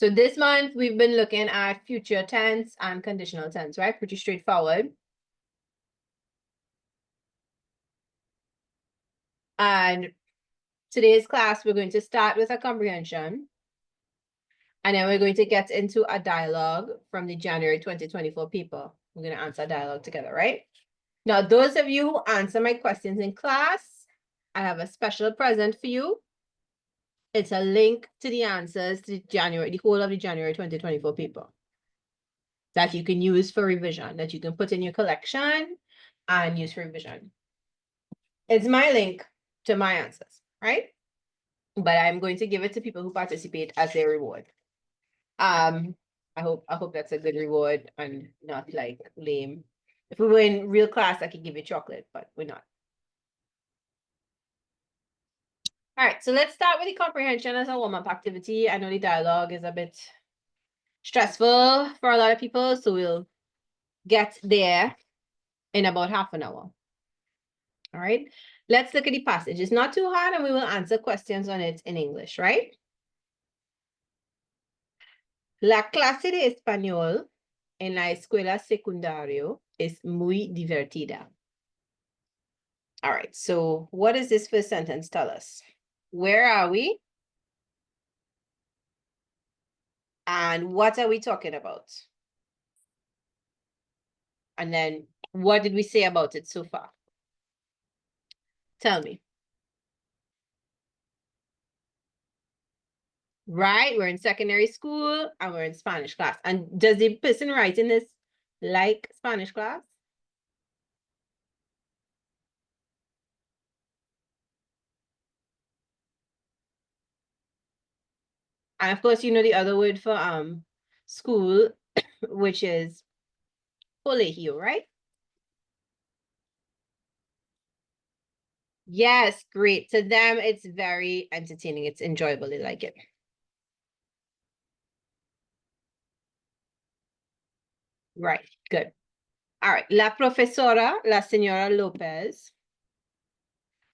So this month we've been looking at future tense and conditional tense, right? Pretty straightforward. And today's class, we're going to start with a comprehension. And then we're going to get into a dialogue from the January 2024 paper. We're going to answer dialogue together, right? Now, those of you who answer my questions in class, I have a special present for you. It's a link to the answers to the whole of the January 2024 paper that you can use for revision, that you can put in your collection and use for revision. It's my link to my answers, right? But I'm going to give it to people who participate as their reward. I hope that's a good reward and not like lame. If we were in real class, I could give you chocolate, but we're not. All right, so let's start with the comprehension as a warm-up activity. I know the dialogue is a bit stressful for a lot of people, so we'll get there in about half an hour. All right, let's look at the passage. It's not too hard, and we will answer questions on it in English, right? La clase de español en la escuela secundaria es muy divertida. All right, so what does this first sentence tell us? Where are we? And what are we talking about? And then what did we say about it so far? Tell me. Right, we're in secondary school and we're in Spanish class. And does the person writing this like Spanish class? And of course, you know the other word for school, which is colegio, right? Yes, great. To them, it's very entertaining. It's enjoyable. They like it. Right, good. All right. La profesora, la señora López,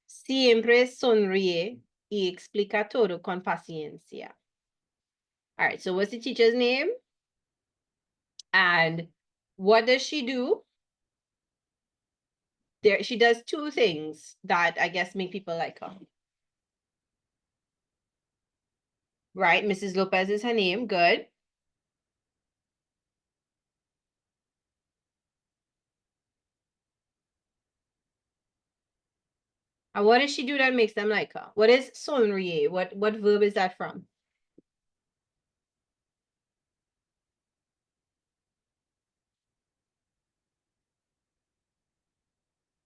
siempre sonríe y explica todo con paciencia. All right. So what's the teacher's name? And what does she do? She does two things that I guess make people like her. Right. Mrs. Lopez is her name. Good. And what does she do that makes them like her? What is sonríe? What verb is that from?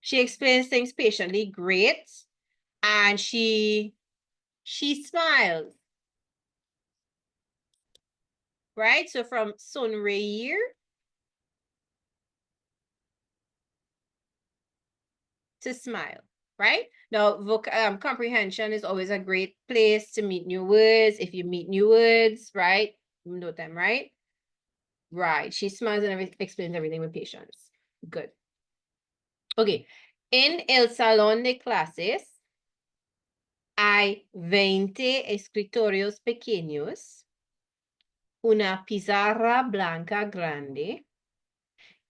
She explains things patiently. Great. And she smiles. Right? So from sonreír to smile, right? Now, comprehension is always a great place to meet new words. If you meet new words, right? You know them, right? Right. She smiles and explains everything with patience. Good. Okay. En el salón de clases hay 20 escritorios pequeños, una pizarra blanca grande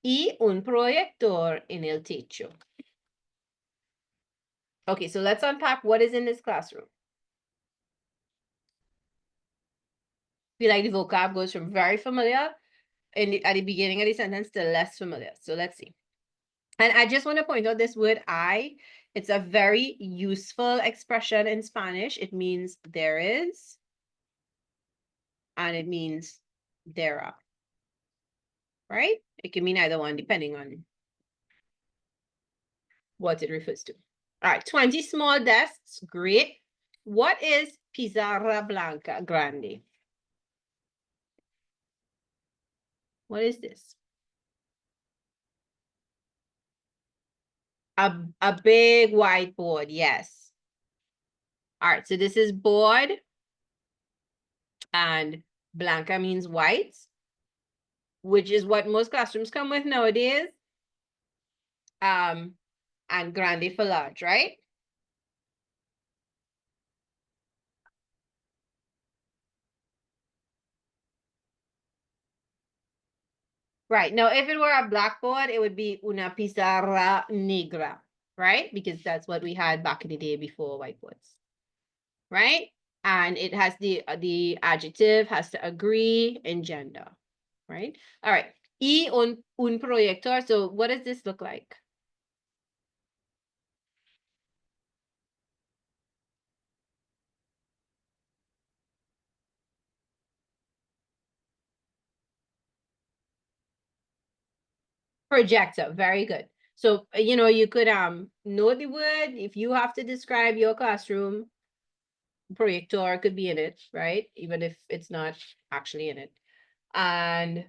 y un proyector en el techo. Okay, so let's unpack what is in this classroom. Feel like the vocab goes from very familiar at the beginning of the sentence to less familiar. So let's see. And I just want to point out this word I. It's a very useful expression in Spanish. It means there is, and it means there are. Right? It can mean either one depending on what it refers to. All right, 20 small desks, great. What is pizarra blanca grande? What is this? A big whiteboard, yes. All right, so this is board. And blanca means white, which is what most classrooms come with nowadays. And grande for large, right? Right. Now, if it were a blackboard, it would be una pizarra negra, right? Because that's what we had back in the day before whiteboards, right? And it has the adjective has to agree in gender, right? All right. Y un proyector. So what does this look like? Projector. Very good. So, you could know the word. If you have to describe your classroom, projector could be in it, right? Even if it's not actually in it. And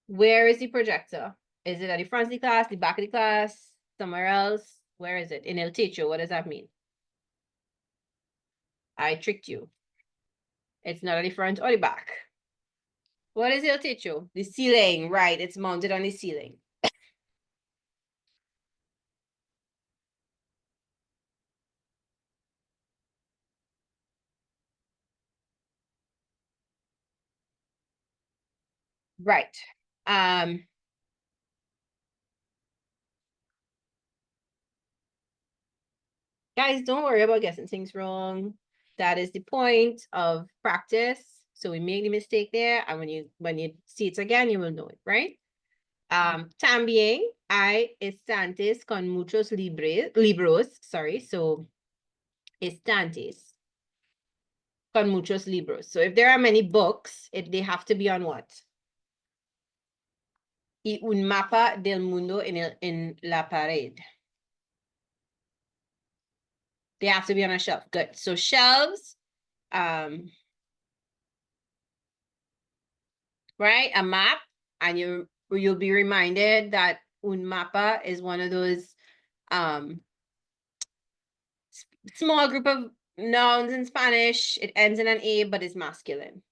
where is the projector? Is it at the front of the class, the back of the class, somewhere else? Where is it? In el techo. What does that mean? I tricked you. It's not at the front or the back. What is el techo? The ceiling, right? It's mounted on the ceiling. Right. Guys, don't worry about getting things wrong. That is the point of practice. So we make the mistake there, and when you see it again, you will know it, right? También hay estantes con muchos libros, sorry, so estantes con muchos libros. So if there are many books, they have to be on what? Y un mapa del mundo en la pared. They have to be on a shelf. Good. So shelves, right? A map, and you'll be reminded that un mapa is one of those small group of nouns in Spanish. It ends in an A, but it's masculine.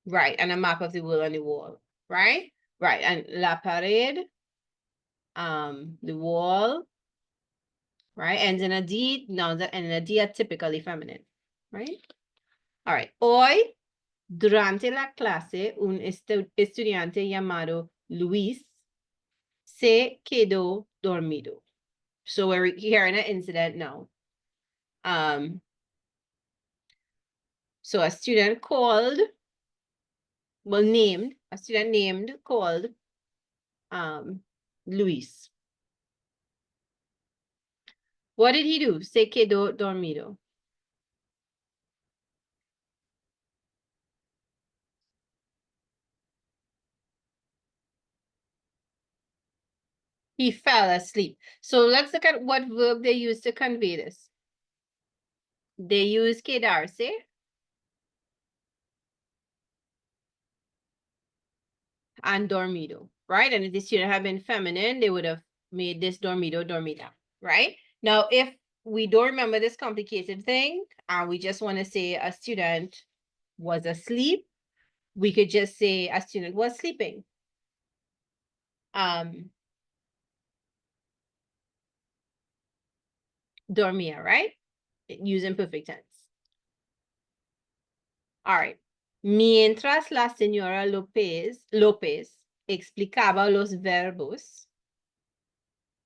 Right, and a map of the world on the wall, right? Right, and la pared, the wall, right? Ends in a D, nouns that end in a D are typically feminine, right? All right, hoy, durante la clase, un estudiante llamado Luis se quedó dormido. So we're hearing an incident now. So a student called, a student named called Luis. What did he do? Se quedó dormido. He fell asleep. So let's look at what verb they use to convey this. They use quedarse. And dormido, right? And if the student had been feminine, they would have made this dormido, dormida, right? Now, if we don't remember this complicated thing, and we just want to say a student was asleep, we could just say a student was sleeping. Dormía, right? Using perfect tense. All right. Mientras la señora López explicaba los verbos.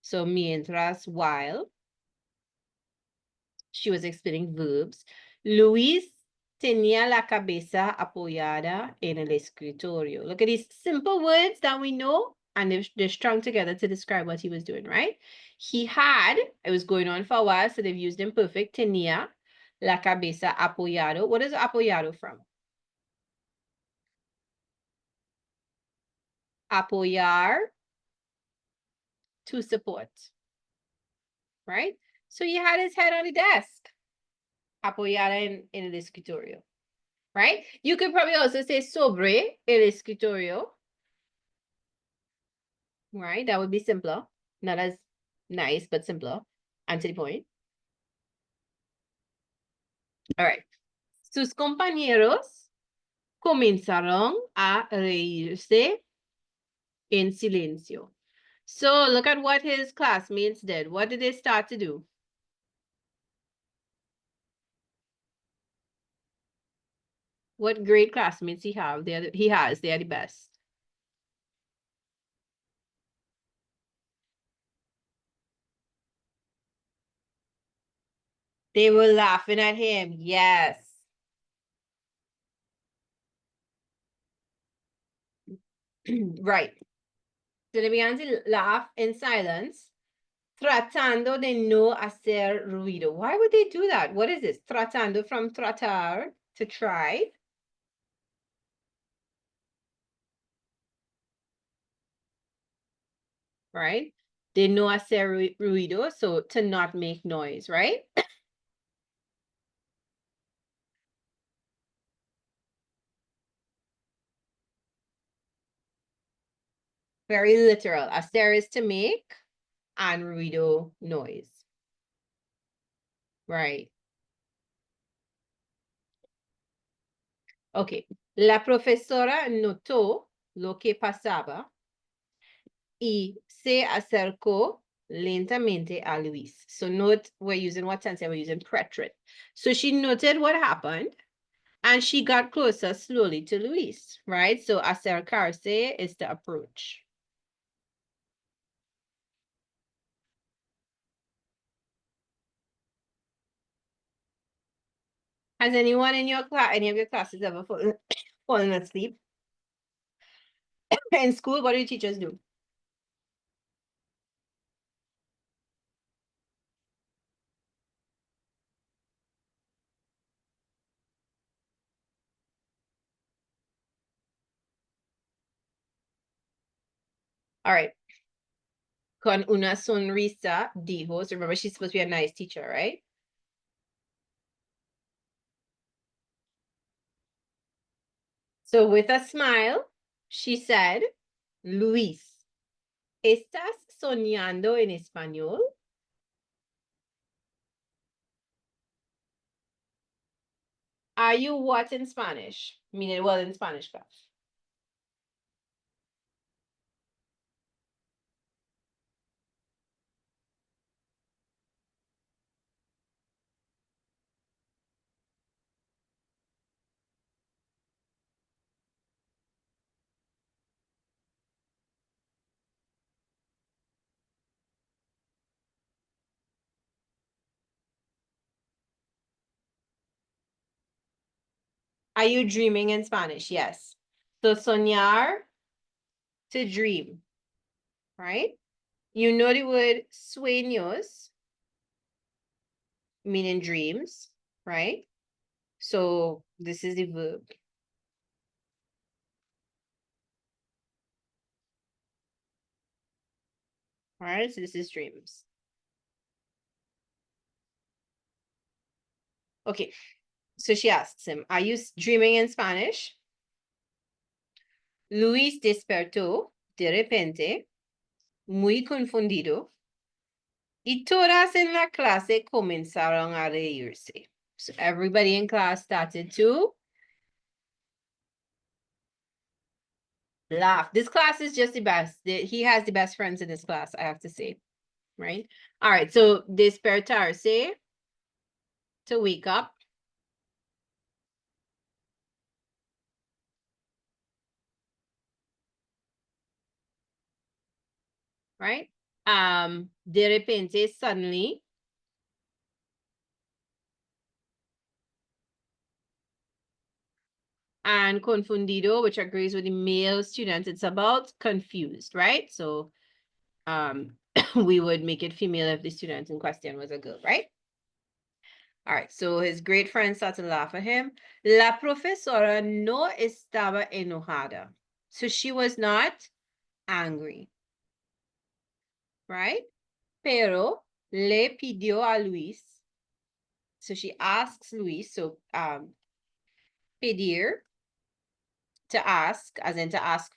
So mientras, while she was explaining verbs, Luis tenía la cabeza apoyada en el escritorio. Look at these simple words that we know, and they're strung together to describe what he was doing, right? It was going on for a while, so they've used imperfect. Tenía la cabeza apoyado. What is apoyado from? Apoyar, to support, right? So he had his head on the desk, apoyada en el escritorio, right? You could probably also say sobre el escritorio, right? That would be simpler, not as nice, but simpler, and to the point. All right. Sus compañeros comenzaron a reírse en silencio. So look at what his classmates did. What did they start to do? What great classmates he has. They are the best. They were laughing at him. Yes. Right. So they began to laugh in silence, tratando de no hacer ruido. Why would they do that? What is this? Tratando from tratar, to try. Right? De no hacer ruido, so to not make noise, right? Very literal. Hacer is to make, and ruido, noise. Right. Ok. La profesora notó lo que pasaba y se acercó lentamente a Luis. So note, we're using what tense? We're using preterite. So she noted what happened and she got closer slowly to Luis, right? So acercarse is to approach. Has anyone in your class, any of your classes ever fallen asleep? In school, what do teachers do? All right. Con una sonrisa dijo. So remember, she's supposed to be a nice teacher, right? So with a smile, she said, Luis, ¿estás soñando en español? Are you what in Spanish? Meaning, well, in Spanish class. Are you dreaming in Spanish? Yes. So soñar, to dream, right? You know the word sueños, meaning dreams, right? So this is the verb. All right, so this is dreams. Okay, so she asks him, are you dreaming in Spanish? Luis despertó de repente, muy confundido, y todas en la clase comenzaron a reírse. So everybody in class started to laugh. This class is just the best. He has the best friends in this class, I have to say. Right? All right, so despertarse, to wake up. Right? De repente, suddenly. And confundido, which agrees with the male student, it's about confused, right? So we would make it female if the student in question was a girl, right? All right, so his great friend started to laugh at him. La profesora no estaba enojada. So she was not angry, right? Pero le pidió a Luis. So she asks Luis, so pedir, to ask, as in to ask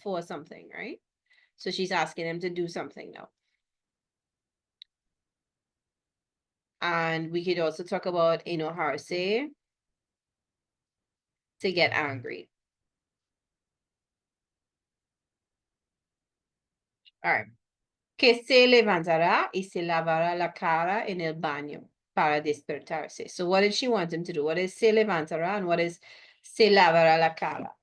for something, right? So she's asking him to do something now. And we could also talk about enojarse, to get angry. All right. Que se levantará y se lavará la cara en el baño para despertarse. So what did she want him to do? What is se levantará and what is Se lavará la cara.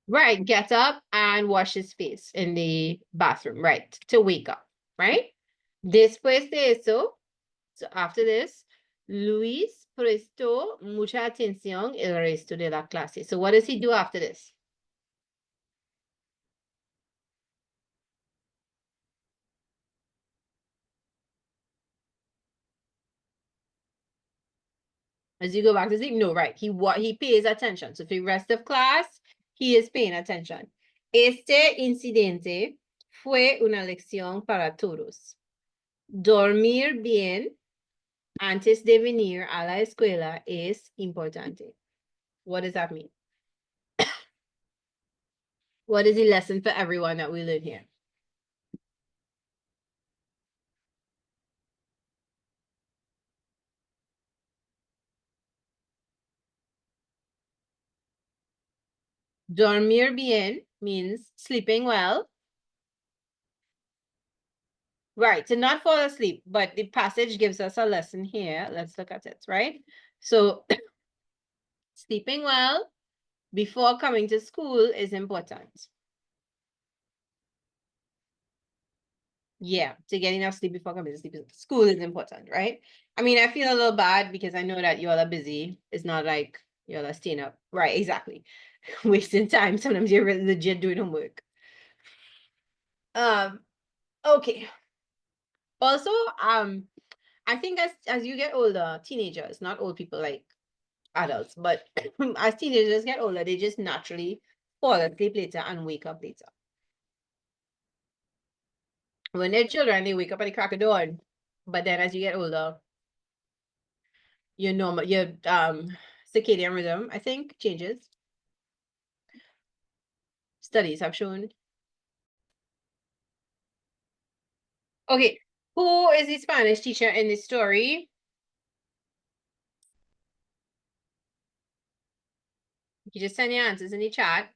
Right, get up and wash his face in the bathroom, right, to wake up, right? Después de eso, so after this, Luis prestó mucha atención el resto de la clase. So what does he do after this? As you go back to sleep? No, right. He pays attention. So for the rest of class, he is paying attention. Este incidente fue una lección para todos. Dormir bien antes de venir a la escuela es importante. What does that mean? What is the lesson for everyone that we learn here? Dormir bien means sleeping well. Right, to not fall asleep, but the passage gives us a lesson here. Let's look at it, right? So sleeping well before coming to school is important. Yeah, to get enough sleep before coming to school is important, right? I mean, I feel a little bad because I know that you all are busy. It's not like you all are staying up. Right, exactly. Wasting time. Sometimes you're really legit doing homework. Okay. Also, I think as you get older, teenagers, not old people like adults, but as teenagers get older, they just naturally fall asleep later and wake up later. When they're children, they wake up at the crack of dawn. But then as you get older, your circadian rhythm, I think, changes. Studies have shown. Okay, who is the Spanish teacher in this story? You just send your answers in the chat.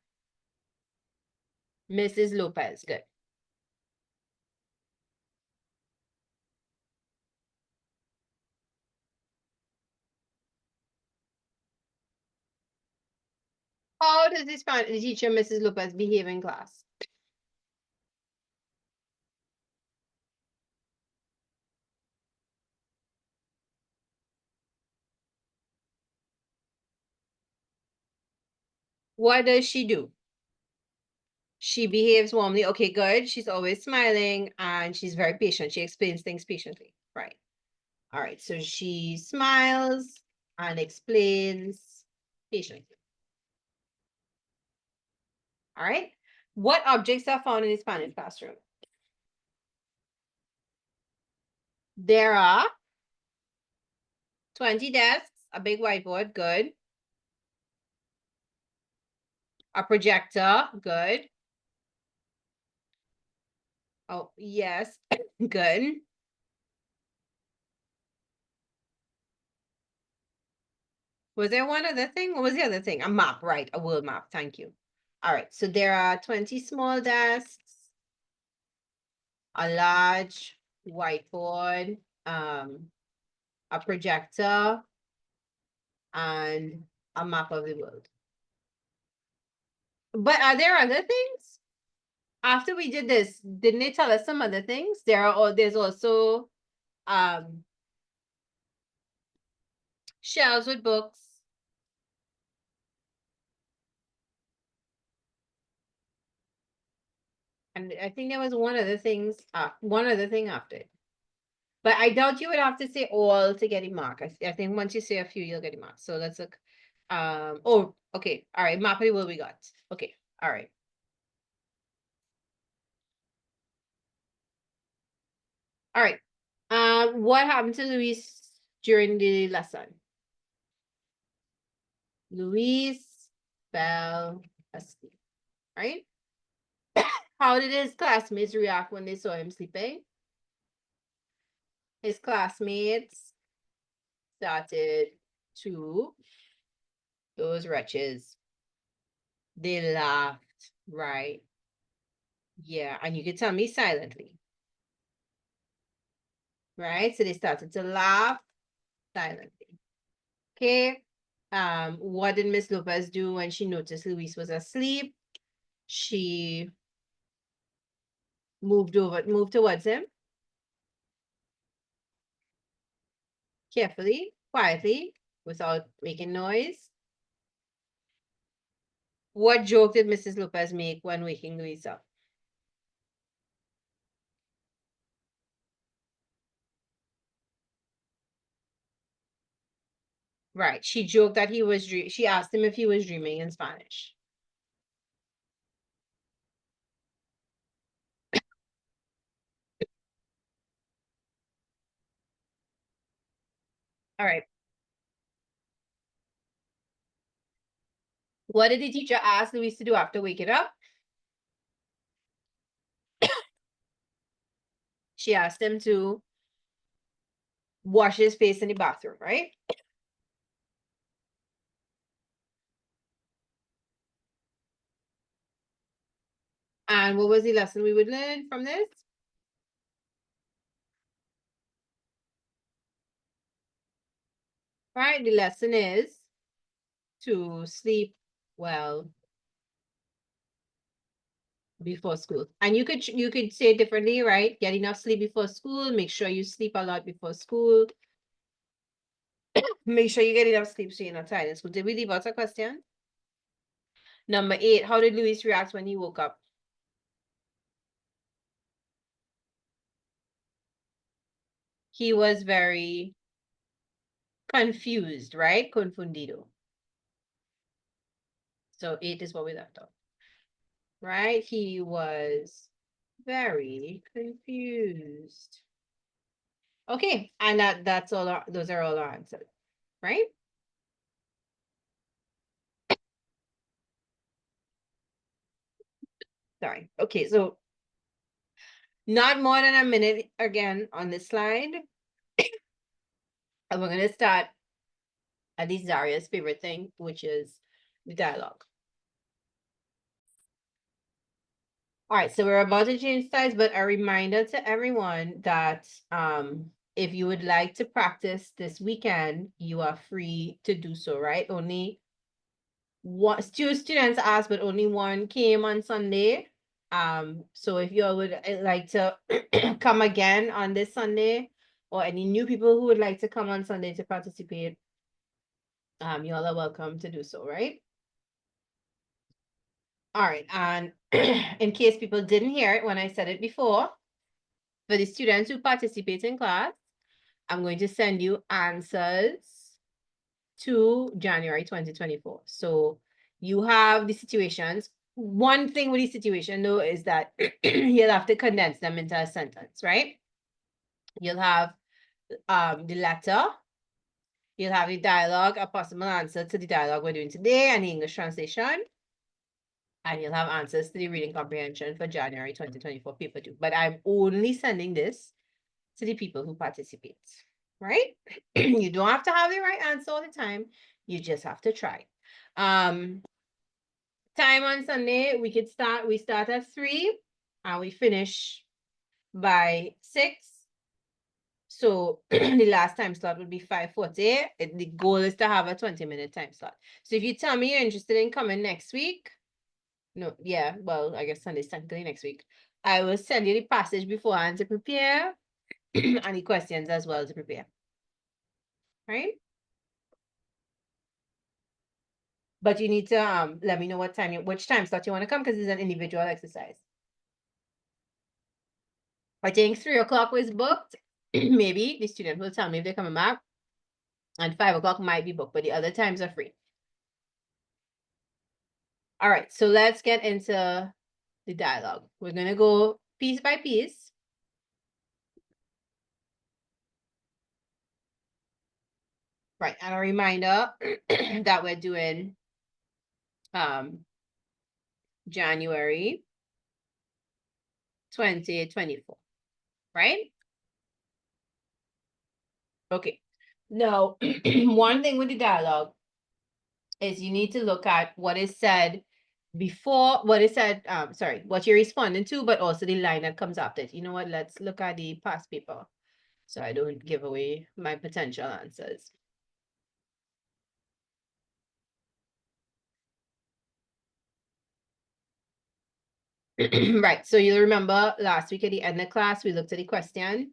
Mrs. Lopez, good. How does the Spanish teacher, Mrs. Lopez, behave in class? What does she do? She behaves warmly. Okay, good. She's always smiling and she's very patient. She explains things patiently. Right. All right. So she smiles and explains patiently. All right. What objects are found in the Spanish classroom? There are 20 desks, a big whiteboard, good. A projector, good. Oh, yes, good. Was there one other thing? What was the other thing? A map, right? A world map. Thank you. All right. So there are 20 small desks, a large whiteboard, a projector, and a map of the world. But are there other things? After we did this, didn't they tell us some other things? There's also shelves with books. And I think there was one other thing after it. But I doubt you would have to say all to get a mark. I think once you say a few, you'll get a mark. So let's look. Oh, okay. All right. Map of the world we got. Okay. All right. All right. What happened to Luis during the lesson? Luis fell asleep, right? How did his classmates react when they saw him sleeping? His classmates started to, those wretches, they laughed, right? Yeah, and you could tell me silently, right? So they started to laugh silently. Okay. What did Miss Lopez do when she noticed Luis was asleep? She moved towards him carefully, quietly, without making noise. What joke did Mrs. Lopez make when waking Luis up? Right. She joked that she asked him if he was dreaming in Spanish. All right. What did the teacher ask Luis to do after waking up? She asked him to wash his face in the bathroom, right? And what was the lesson we would learn from this? Right, the lesson is to sleep well before school. And you could say it differently, right? Get enough sleep before school. Make sure you sleep a lot before school. Make sure you get enough sleep so you're not tired in school. Did we leave out a question? Number 8, how did Luis react when he woke up? He was very confused, right? Confundido. So 8 is what we left off. Right? He was very confused. Okay, and that's all those are all our answers, right? Sorry. Okay, so not more than a minute again on this slide. And we're gonna start at least Zaria's favorite thing, which is the dialogue. All right, so we're about to change sides, but a reminder to everyone that if you would like to practice this weekend, you are free to do so, right? Only two students asked, but only one came on Sunday. So if you all would like to come again on this Sunday, or any new people who would like to come on Sunday to participate, you all are welcome to do so, right? All right, and in case people didn't hear it when I said it before, for the students who participate in class, I'm going to send you answers to January 2024. So you have the situations. One thing with the situation though is that you'll have to condense them into a sentence, right? You'll have the letter, you'll have the dialogue, a possible answer to the dialogue we're doing today, and the English translation. And you'll have answers to the reading comprehension for January 2024 paper 2. But I'm only sending this to the people who participate, right? You don't have to have the right answer all the time. You just have to try. Time on Sunday, we start at 3 and we finish by 6. So the last time slot would be 5:40. The goal is to have a 20-minute time slot. So if you tell me you're interested in coming next week, no, yeah, well, I guess Sunday's technically next week. I will send you the passage beforehand to prepare and the questions as well to prepare. Right? But you need to let me know which time slot you want to come because it's an individual exercise. I think 3 o'clock was booked. Maybe the student will tell me if they're coming back. And 5 o'clock might be booked, but the other times are free. All right, so let's get into the dialogue. We're gonna go piece by piece. Right, and a reminder that we're doing January 2024, right? Okay. Now, one thing with the dialogue is you need to look at what is said before, what is said, sorry, what you're responding to, but also the line that comes after it. You know what? Let's look at the past paper so I don't give away my potential answers. Right. So you'll remember last week at the end of class, we looked at the question,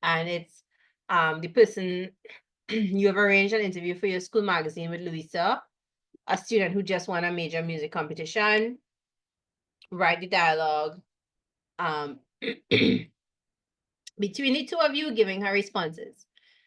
and it's the person you have arranged an interview for your school magazine with Louisa, a student who just won a major music competition. Write the dialogue between the two of you, giving her responses.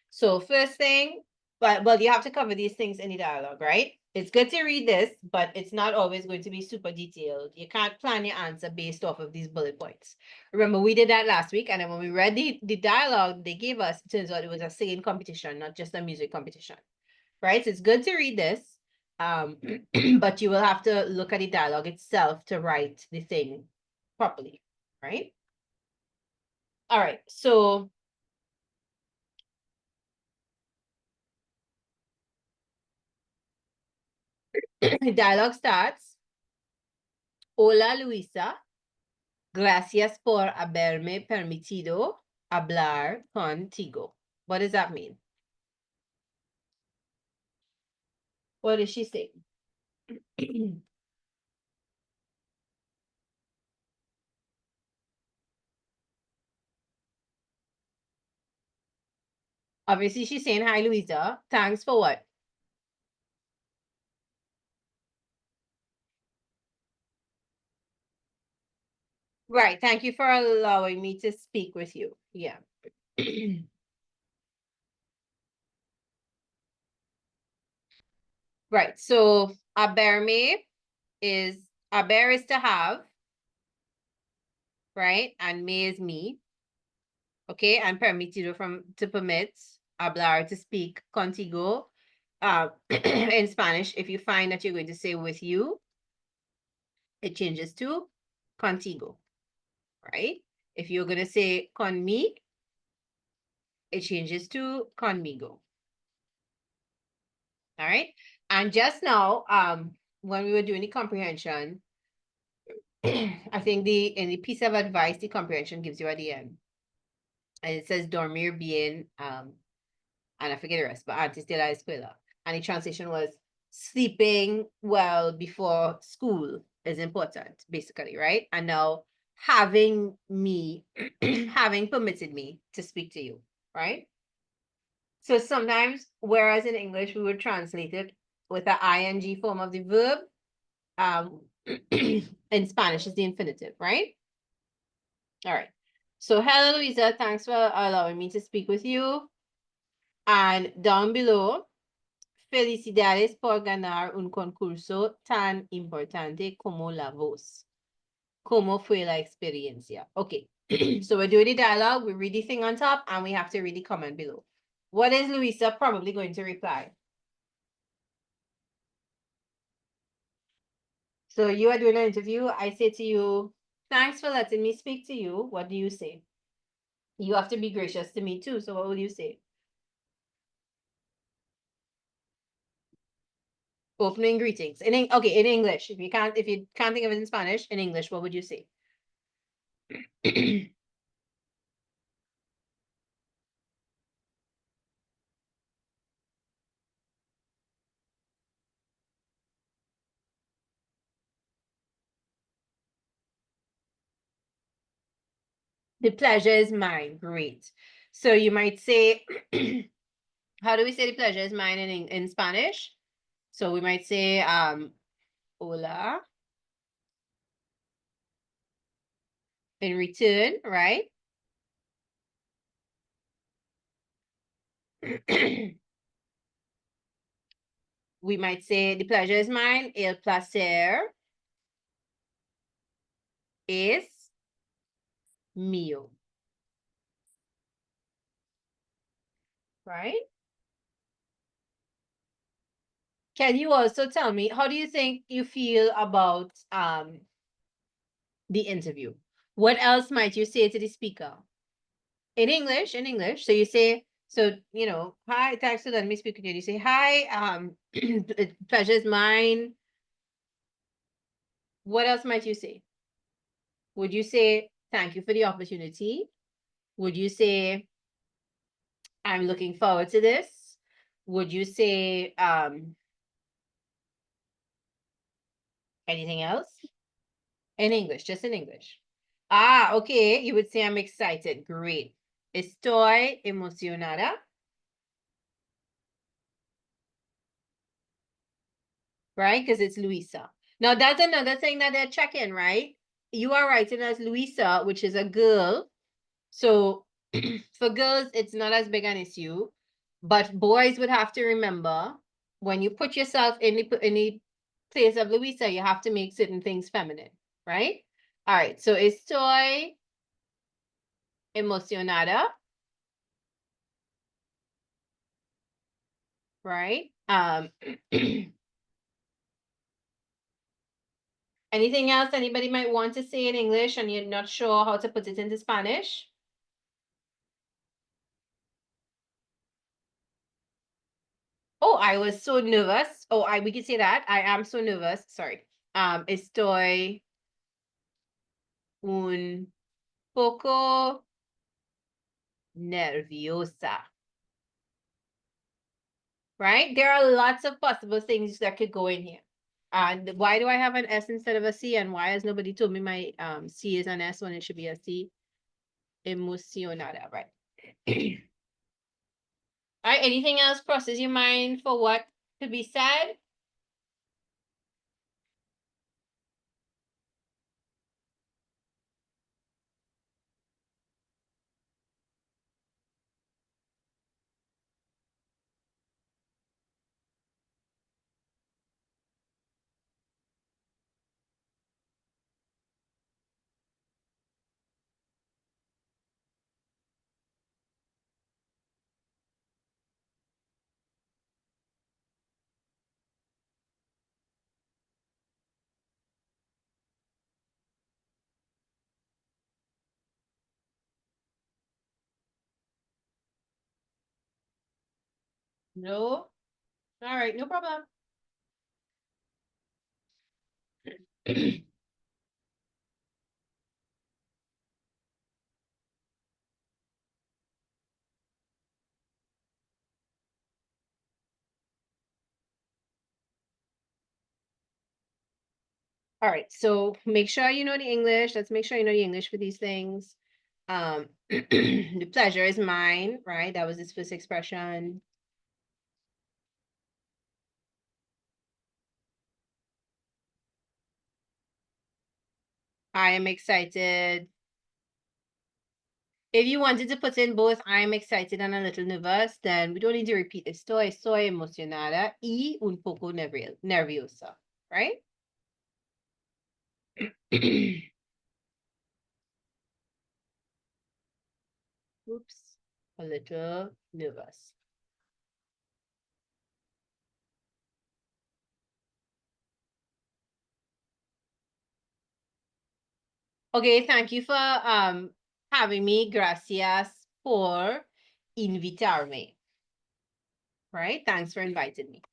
So first thing, but well, you have to cover these things in the dialogue, right? It's good to read this, but it's not always going to be super detailed. You can't plan your answer based off of these bullet points. Remember, we did that last week, and then when we read the dialogue they gave us, it turns out it was a singing competition, not just a music competition, right? So it's good to read this, but you will have to look at the dialogue itself to write the thing properly, right? All right, so the dialogue starts. Hola Luisa, gracias por haberme permitido hablar contigo. What does that mean? What does she say? Obviously, she's saying, hi, Luisa. Thanks for what? Right. Thank you for allowing me to speak with you. Yeah. Right. So, haberme is, haber is to have, right? And me is me. Okay. And permitido from to permit, hablar to speak, contigo. In Spanish, if you find that you're going to say with you, it changes to contigo, right? If you're going to say con me, it changes to conmigo. All right. And just now, when we were doing the comprehension, I think in the piece of advice the comprehension gives you at the end, and it says dormir bien, and I forget the rest, but antes de la escuela. And the translation was sleeping well before school is important, basically, right? And now having me, having permitted me to speak to you, right? So sometimes, whereas in English we would translate it with the ing form of the verb, in Spanish is the infinitive, right? All right. So hello, Luisa. Thanks for allowing me to speak with you. And down below, felicidades por ganar un concurso tan importante como la voz. ¿Cómo fue la experiencia? Okay. So we're doing the dialogue, we read the thing on top, and we have to read the comment below. What is Luisa probably going to reply? So you are doing an interview. I say to you, thanks for letting me speak to you. What do you say? You have to be gracious to me too. So what will you say? Opening greetings. Okay, in English. If you can't think of it in Spanish, in English, what would you say? The pleasure is mine. Great. So you might say, how do we say the pleasure is mine in Spanish? So we might say, hola. In return, right? We might say, the pleasure is mine. El placer es mío. Right? Can you also tell me, how do you think you feel about the interview? What else might you say to the speaker? In English, in English. So you say, so, you know, hi, thanks for letting me speak with you. You say, hi, pleasure is mine. What else might you say? Would you say, thank you for the opportunity? Would you say, I'm looking forward to this? Would you say, anything else? In English, just in English. Ah, okay. You would say, I'm excited. Great. Estoy emocionada. Right? Because it's Luisa. Now, that's another thing that they're checking, right? You are writing as Luisa, which is a girl. So for girls, it's not as big an issue. But boys would have to remember when you put yourself in the place of Luisa, you have to make certain things feminine, right? All right. So estoy emocionada, right? Anything else anybody might want to say in English and you're not sure how to put it into Spanish? Oh, I was so nervous. Oh, we could say that. I am so nervous. Sorry. Estoy un poco nerviosa. Right? There are lots of possible things that could go in here. And why do I have an S instead of a C? And why has nobody told me my C is an S when it should be a C? Emocionada, right? All right, anything else crosses your mind for what could be said? No? All right, no problem. All right, so make sure you know the English. Let's make sure you know the English for these things. The pleasure is mine, right? That was his first expression. I am excited. If you wanted to put in both I am excited and a little nervous, then we don't need to repeat. Estoy emocionada y un poco nerviosa, right? Oops, a little nervous. Okay, thank you for having me. Gracias por invitarme. Right? Thanks for inviting me.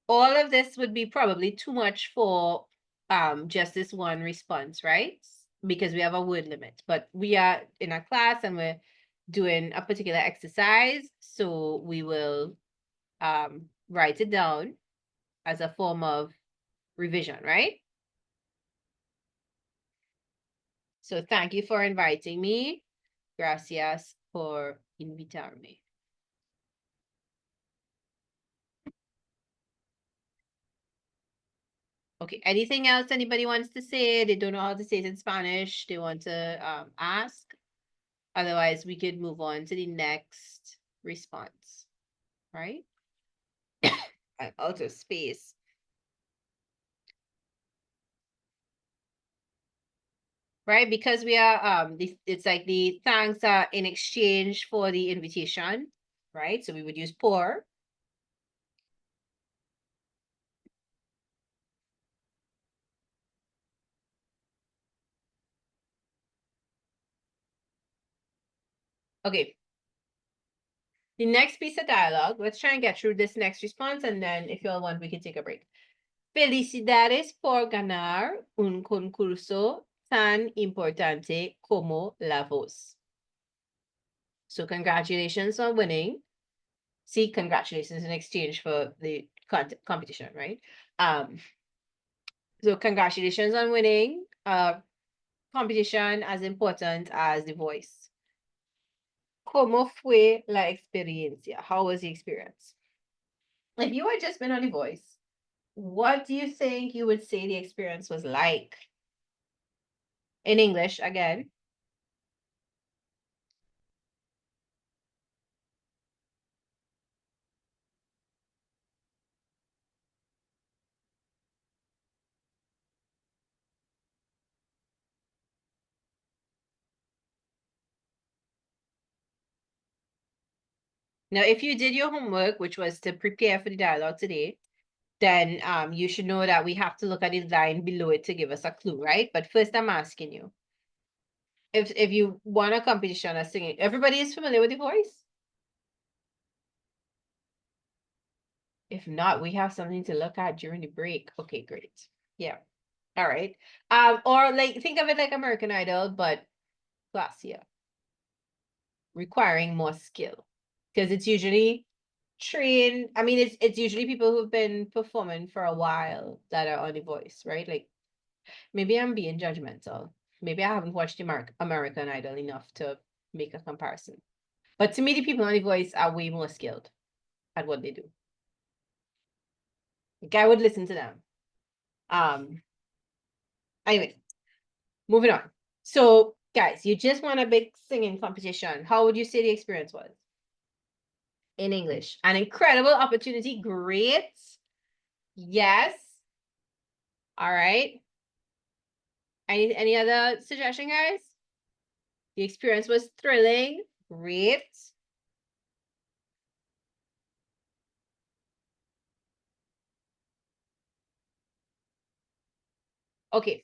All of this would be probably too much for just this one response, right? Because we have a word limit. But we are in a class and we're doing a particular exercise, so we will write it down as a form of revision, right? So thank you for inviting me. Gracias por invitarme. Okay, anything else anybody wants to say? They don't know how to say it in Spanish. They want to ask. Otherwise, we could move on to the next response, right? Out of space. Right, because we are it's like the thanks are in exchange for the invitation, right? So we would use por. Okay. The next piece of dialogue, let's try and get through this next response, and then if you all want, we can take a break. Felicidades por ganar un concurso tan importante como la voz. So congratulations on winning. See, congratulations in exchange for the competition, right? So congratulations on winning competition as important as the voice. ¿Cómo fue la experiencia? How was the experience? If you had just been on the voice, what do you think you would say the experience was like? In English, again. Now, if you did your homework, which was to prepare for the dialogue today, then you should know that we have to look at the line below it to give us a clue, right? But first, I'm asking you, if you won a competition of singing, everybody is familiar with the voice? If not, we have something to look at during the break. Okay, great. Yeah. All right. Or like think of it like American Idol, but classier, requiring more skill. Because it's usually trained. I mean, it's usually people who've been performing for a while that are on the voice, right? Like maybe I'm being judgmental. Maybe I haven't watched American Idol enough to make a comparison. But to me, the people on the voice are way more skilled at what they do. Like I would listen to them. Um, anyway, moving on. So, guys, you just won a big singing competition. How would you say the experience was? In English. An incredible opportunity. Great. Yes. All right. Any other suggestion, guys? The experience was thrilling. Great. Okay.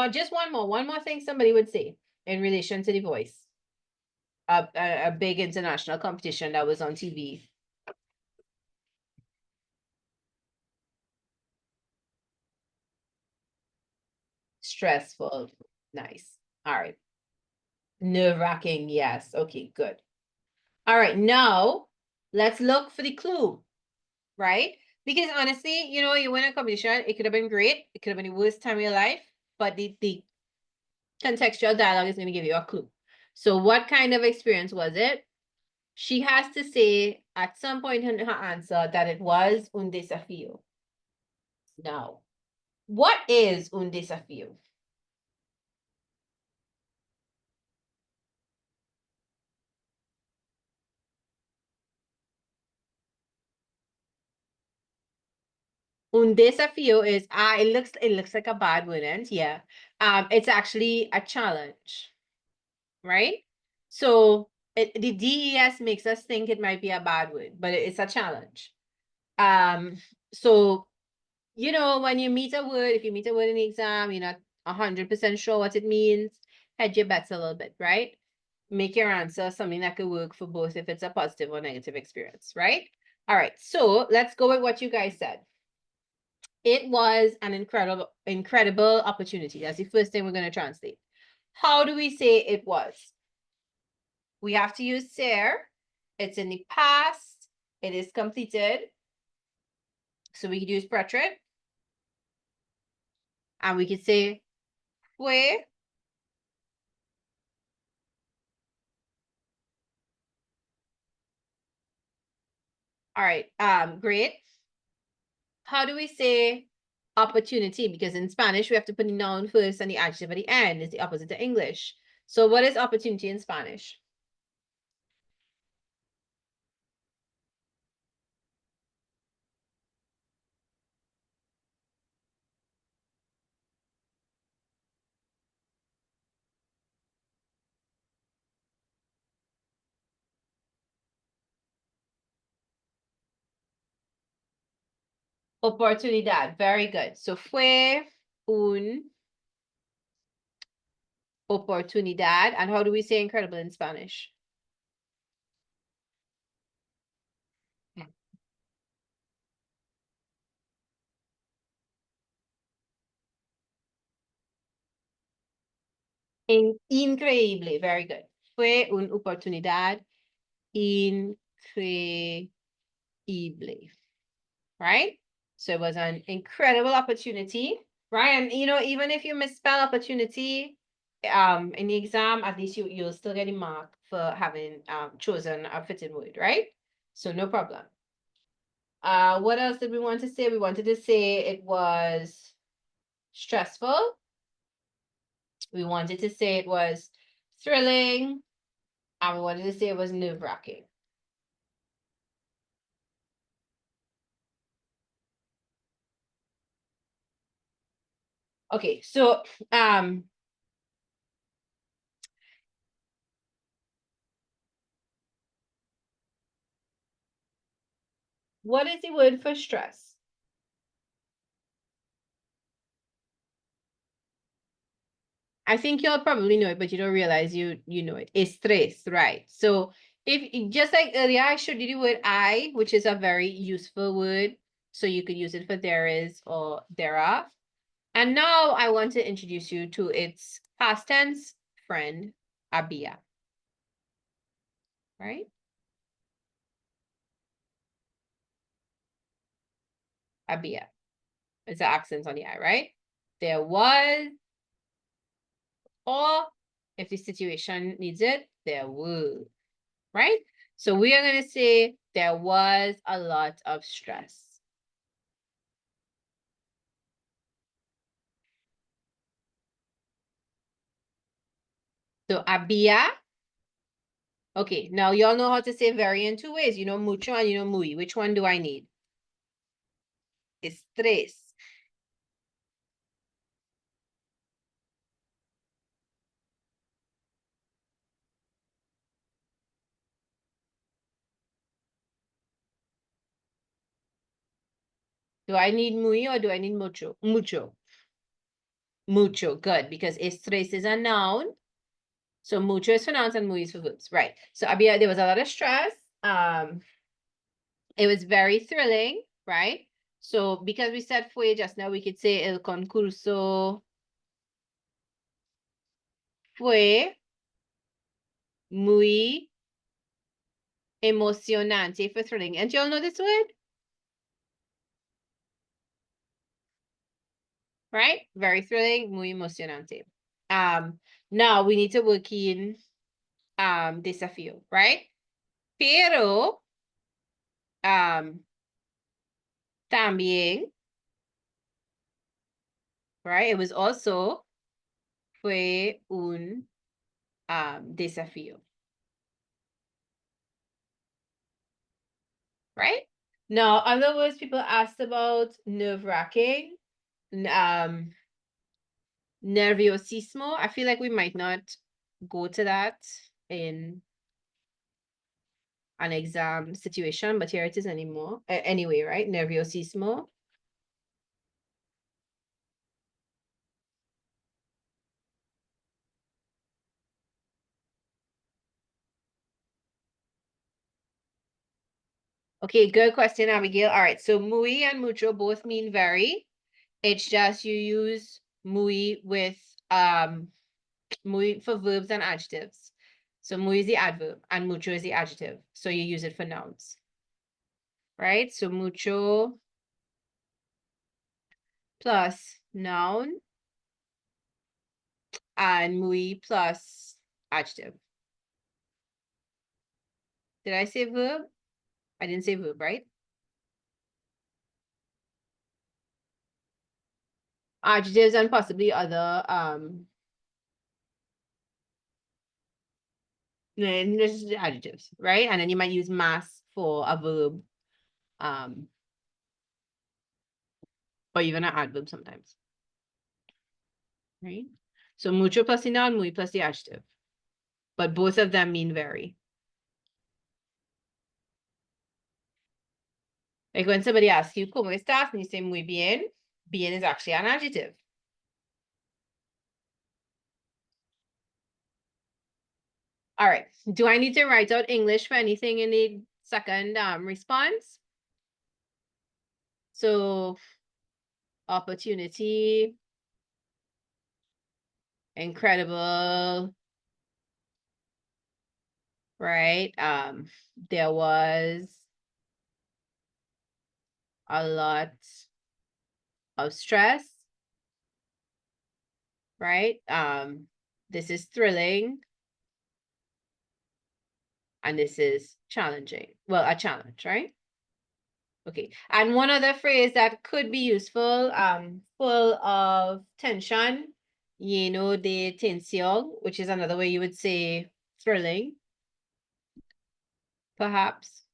Just one more thing somebody would say in relation to the voice. A big international competition that was on TV. Stressful. Nice. All right. Nerve-wracking. Yes. Okay, good. All right. Now let's look for the clue, right? Because honestly, you win a competition, it could have been great. It could have been the worst time of your life, but the contextual dialogue is going to give you a clue. So what kind of experience was it? She has to say at some point in her answer that it was un desafío. Now, what is un desafío? Un desafío is it looks like a bad word, and yeah. It's actually a challenge, right? So the DES makes us think it might be a bad word, but it's a challenge. So when you meet a word, if you meet a word in the exam, you're not 100% sure what it means, hedge your bets a little bit, right? Make your answer something that could work for both if it's a positive or negative experience, right? All right, so let's go with what you guys said. It was an incredible opportunity. That's the first thing we're going to translate. How do we say it was? We have to use ser. It's in the past. It is completed. So we could use preterite. And we could say fue. All right, great. How do we say opportunity? Because in Spanish, we have to put the noun first and the adjective at the end. It's the opposite to English. So what is opportunity in Spanish? Oportunidad. Very good. So fue un oportunidad. And how do we say incredible in Spanish? Increíble, very good. Fue una oportunidad increíble, right? So it was an incredible opportunity, right? And even if you misspell opportunity, in the exam, at least you'll still get a mark for having chosen a fitting word, right? So no problem. What else did we want to say? We wanted to say it was stressful. We wanted to say it was thrilling. And we wanted to say it was nerve-wracking. Okay, so what is the word for stress? I think you'll probably know it, but you don't realize you know it. It's stress, right? So if just like earlier, I showed you the word I, which is a very useful word. So you could use it for there is or thereof. And now I want to introduce you to its past tense friend, Abia. Right? Abia. It's the accent on the I, right? There was, or if the situation needs it, there were. Right? So we are going to say there was a lot of stress. So había. Okay, now y'all know how to say very in two ways. You know mucho and you know muy. Which one do I need? Estrés. Do I need muy or do I need mucho? Mucho. Mucho. Good, because estrés is a noun. So mucho is for nouns and muy is for verbs. Right. So había, there was a lot of stress. It was very thrilling, right? So because we said fue just now, we could say el concurso fue muy emocionante for thrilling. And y'all know this word? Right? Very thrilling, muy emocionante. Now we need to work in desafío, right? Pero también, right? It was also fue un desafío. Right? Now, other words people asked about nerve-wracking, nerviosismo. I feel like we might not go to that in an exam situation, but here it is anymore. Anyway, right? Nerviosismo. Okay, good question, Abigail. All right, so muy and mucho both mean very. It's just you use muy with muy for verbs and adjectives. So muy is the adverb and mucho is the adjective. So you use it for nouns. Right? So mucho plus noun and muy plus adjective. Did I say verb? I didn't say verb, right? Adjectives and possibly other no, just adjectives, right? And then you might use más for a verb, or even an adverb sometimes. Right? So mucho plus the noun, muy plus the adjective. But both of them mean very. Like when somebody asks you, ¿Cómo estás? And you say muy bien, bien is actually an adjective. All right. Do I need to write out English for anything in the second response? So opportunity, incredible, right? There was a lot of stress, right? This is thrilling, and this is challenging. Well, a challenge, right? Okay, and one other phrase that could be useful, full of tension, de tensión, which is another way you would say thrilling, perhaps,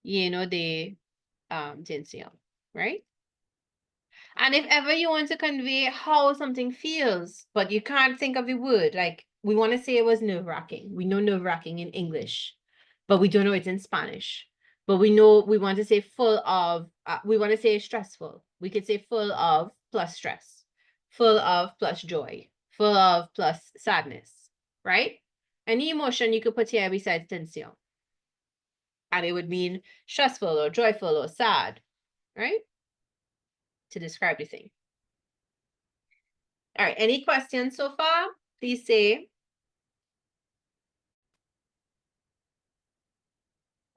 de tensión, right? And if ever you want to convey how something feels, but you can't think of the word, like we want to say it was nerve-wracking. We know nerve-wracking in English, but we don't know it in Spanish. But we know we want to say full of, we want to say stressful. We could say full of plus stress, full of plus joy, full of plus sadness, right? Any emotion you could put here besides tension. And it would mean stressful or joyful or sad, right? To describe the thing. All right, any questions so far? Please say.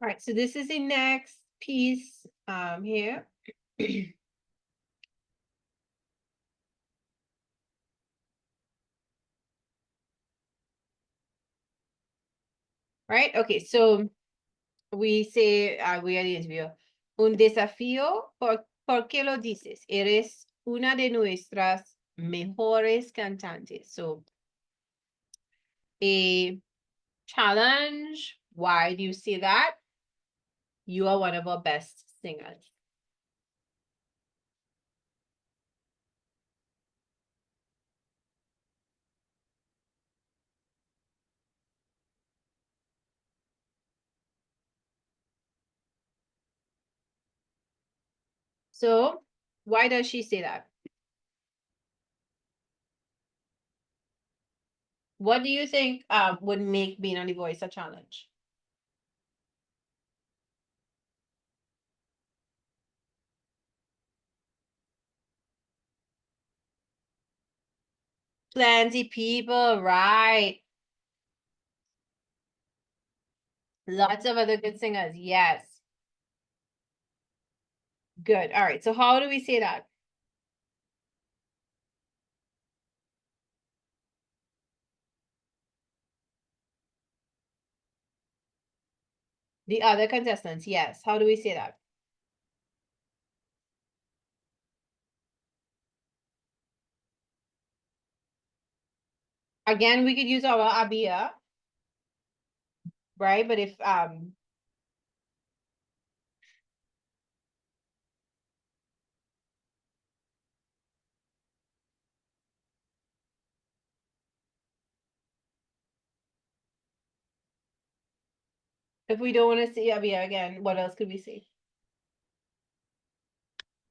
All right, so this is the next piece here. Right, okay, so we say, we are the interview. Un desafío, ¿por qué lo dices? Eres una de nuestras mejores cantantes. So, a challenge, why do you say that? You are one of our best singers. So, why does she say that? What do you think would make being on The Voice a challenge? Plenty people, right? Lots of other good singers, yes. Good, all right, so how do we say that? The other contestants, yes, how do we say that? Again, we could use our había, right? But if we don't want to say había again, what else could we say?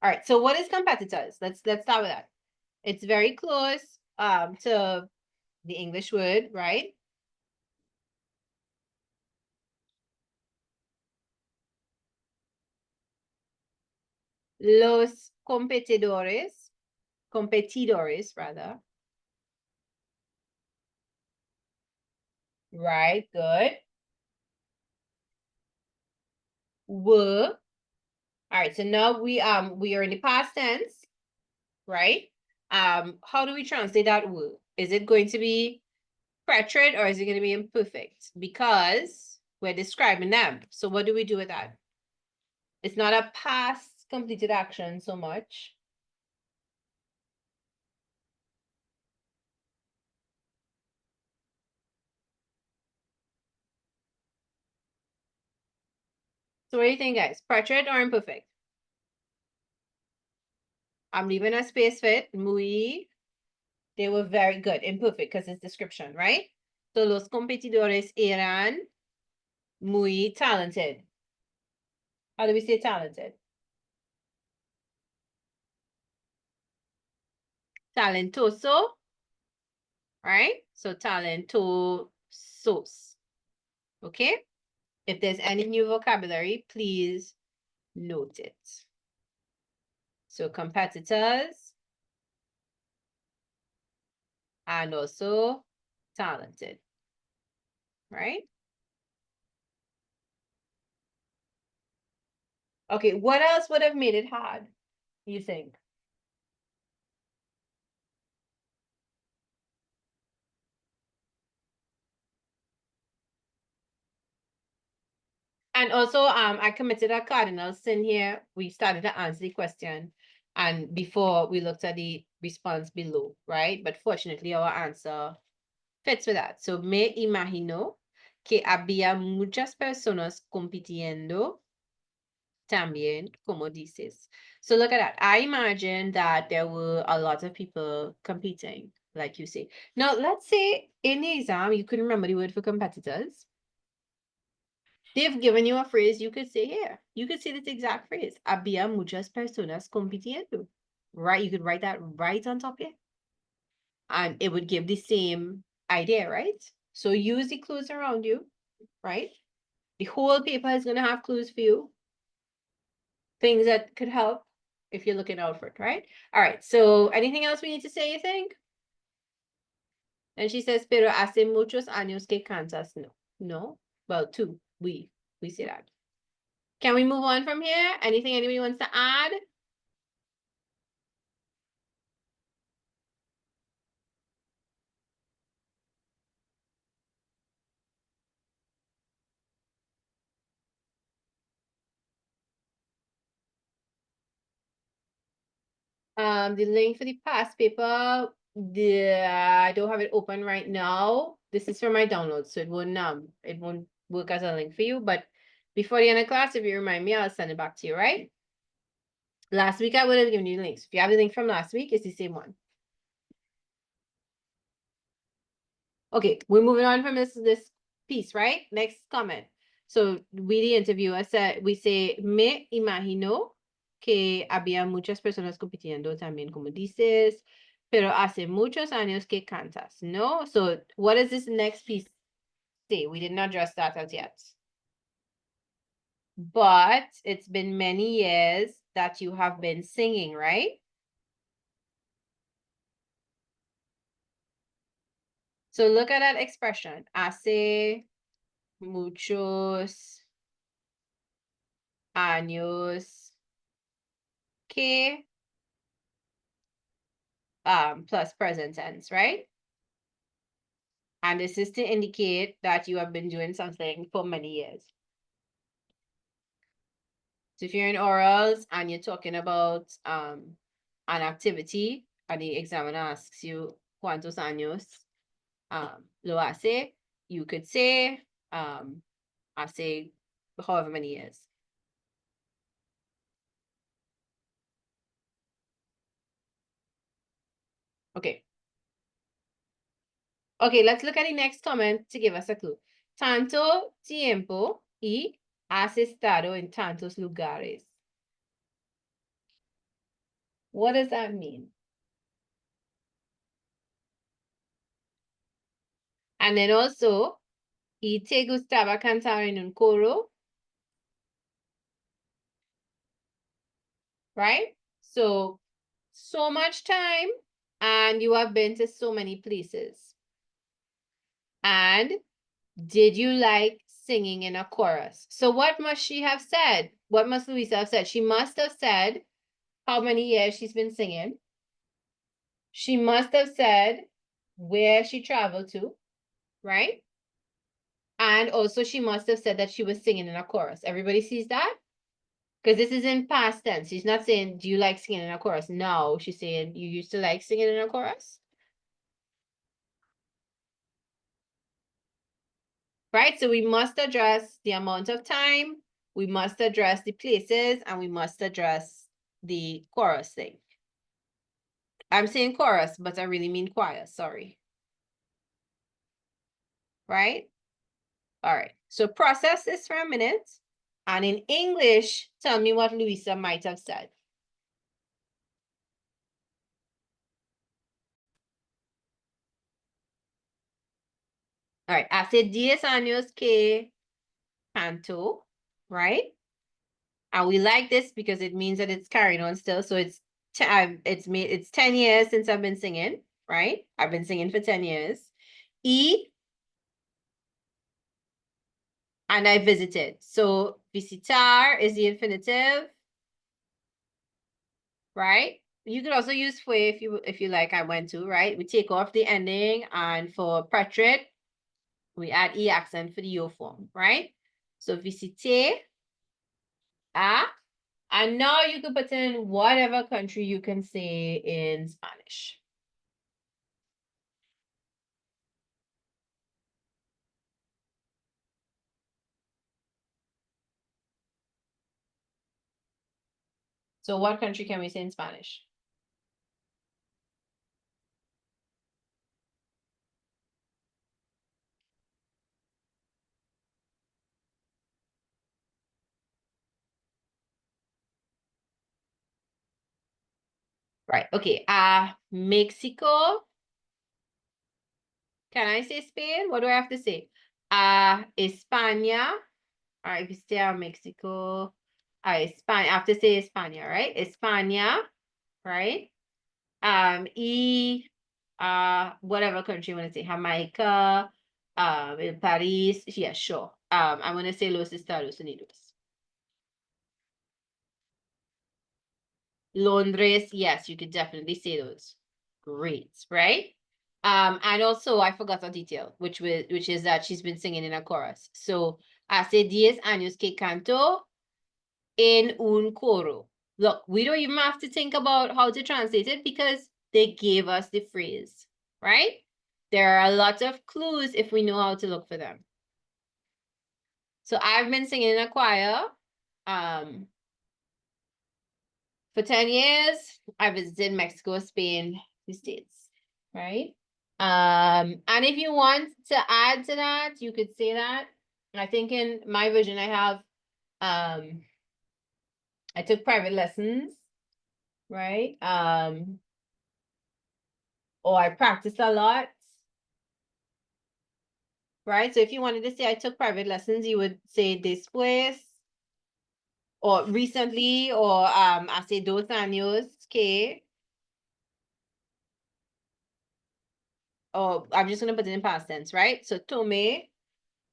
All right, so what is competitors? Let's start with that. It's very close to the English word, right? Los competidores rather. Right, good. Were. All right, so now we are in the past tense, right? How do we translate that were? Is it going to be preterite or is it going to be imperfect? Because we're describing them. So what do we do with that? It's not a past completed action so much. So what do you think, guys? Preterite or imperfect? I'm leaving a space for it. Muy. They were very good. Imperfect because it's description, right? So los competidores eran muy talented. How do we say talented? Talentoso, right? So talentosos. Okay? If there's any new vocabulary, please note it. So competitors. and also talented, right? Okay, what else would have made it hard, you think? And also, I committed a cardinal sin here. We started to answer the question, and before we looked at the response below, right? But fortunately, our answer fits with that. So, me imagino que había muchas personas compitiendo también, como dices. So look at that. I imagine that there were a lot of people competing, like you say. Now, let's say in the exam, you couldn't remember the word for competitors. They've given you a phrase you could say here. You could say this exact phrase. Había muchas personas compitiendo. Right? You could write that right on top here. And it would give the same idea, right? So use the clues around you, right? The whole paper is going to have clues for you. Things that could help if you're looking out for it, right? All right. So anything else we need to say, you think? And she says, pero hace muchos años que cantas. No. No? Well, two. We say that. Can we move on from here? Anything anybody wants to add? The link for the past paper, I don't have it open right now. This is for my download, so it won't work as a link for you. But before the end of class, if you remind me, I'll send it back to you, right? Last week I would have given you links. If you have the link from last week, it's the same one. Okay, we're moving on from this piece, right? Next comment. So we, the interviewer, said, we say, me imagino que había muchas personas compitiendo también, como dices, pero hace muchos años que cantas, ¿no? So what does this next piece say? We didn't address that as yet. But it's been many years that you have been singing, right? So look at that expression. Hace muchos años que plus present tense, right? And this is to indicate that you have been doing something for many years. So if you're in orals and you're talking about an activity and the examiner asks you cuántos años lo hace, you could say hace however many years. Okay. Okay, let's look at the next comment to give us a clue. Tanto tiempo y has estado en tantos lugares. What does that mean? And then also, ¿y te gustaba cantar en un coro? Right? So much time, and you have been to so many places. And did you like singing in a chorus? So what must she have said? What must Louisa have said? She must have said how many years she's been singing. She must have said where she traveled to, right? And also she must have said that she was singing in a chorus. Everybody sees that? Because this is in past tense. She's not saying, do you like singing in a chorus? No, she's saying, you used to like singing in a chorus? Right? So we must address the amount of time, we must address the places, and we must address the chorus thing. I'm saying chorus, but I really mean choir, sorry. Right? All right. So process this for a minute. And in English, tell me what Louisa might have said. All right. Hace 10 años que canto, right? And we like this because it means that it's carrying on still. So it's 10 years since I've been singing. right? I've been singing for 10 years. E, and I visited. So visitar is the infinitive, right? You could also use fue if you like. I went to, right? We take off the ending, and for portrait, we add e accent for the yo form, right? So visité a, and now you can put in whatever country you can say in Spanish. So what country can we say in Spanish? Right. Okay. Mexico. Can I say Spain? What do I have to say? España. All right, if you stay out Mexico. España. I have to say España, right? España, right? Whatever country you want to say. Jamaica, Paris. Yeah, sure. I'm gonna say Los Estados Unidos. Londres, yes, you could definitely say those. Great, right? And also I forgot a detail, which is that she's been singing in a chorus. So hace 10 años que canto en un coro. Look, we don't even have to think about how to translate it because they gave us the phrase, right? There are a lot of clues if we know how to look for them. So I've been singing in a choir. For 10 years, I visited Mexico, Spain, the States, right? And if you want to add to that, you could say that. I think in my version, I have, I took private lessons, right? Or I practiced a lot, right? So if you wanted to say I took private lessons, you would say después, or recently, or hace 2 años que, or I'm just gonna put it in past tense, right? So tomé,